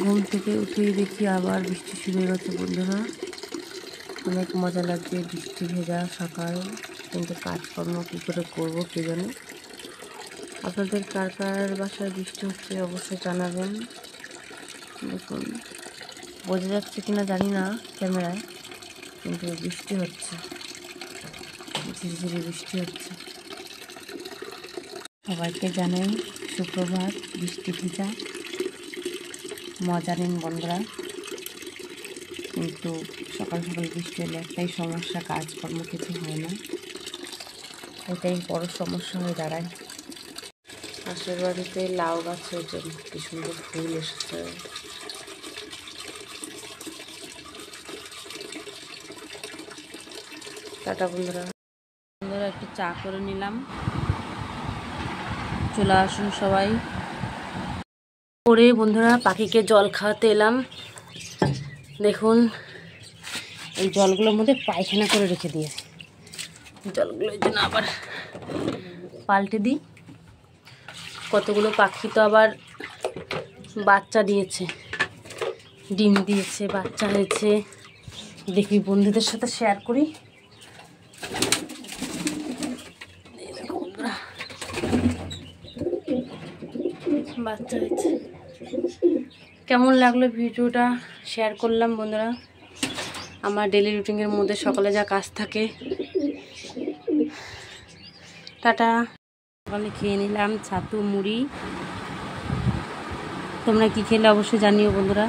ঘুম থেকে উঠেই দেখি আবার বৃষ্টি শুরু হয়ে গেছে বন্ধুরা। অনেক মজা লাগছে, বৃষ্টি ভেজা সকাল, কিন্তু কাজকর্ম কী করে করবো কে জানে। আপনাদের কার কার বাসায় বৃষ্টি হচ্ছে অবশ্যই জানাবেন। দেখুন, বোঝা যাচ্ছে কিনা জানি না ক্যামেরায়, কিন্তু বৃষ্টি হচ্ছে, ঝিরিঝিরি বৃষ্টি হচ্ছে। সবাইকে জানাই সুপ্রভাত, বৃষ্টি ভেজা মজা নিন বন্ধুরা। কিন্তু সকাল সকাল বৃষ্টি হলে একটাই সমস্যা, কাজকর্ম কিছু হয় না, এটাই বড় সমস্যা হয়ে দাঁড়ায়। পাশের বাড়িতে লাউ গাছে কি সুন্দর ফুল এসেছে। টাটা বন্ধুরা। বন্ধুরা একটু চা করে নিলাম, চলে আসুন সবাই। করে বন্ধুরা পাখিকে জল খাওয়াতে এলাম। দেখুন, এই জলগুলোর মধ্যে পায়খানা করে রেখে দিয়েছি, জলগুলো এই জন্য আবার পাল্টে দিই। কতগুলো পাখি তো আবার বাচ্চা দিয়েছে, ডিম দিয়েছে, বাচ্চা হয়েছে। দেখি বন্ধুদের সাথে শেয়ার করি। বাচ্চা হয়েছে। কেমন লাগলো ভিডিওটা শেয়ার করলাম বন্ধুরা। আমার ডেলি রুটিনের মধ্যে সকালে যা কাজ থাকে। টাটা। সকালে খেয়ে নিলাম ছাতু মুড়ি। তোমরা কি খেলে অবশ্যই জানিও বন্ধুরা।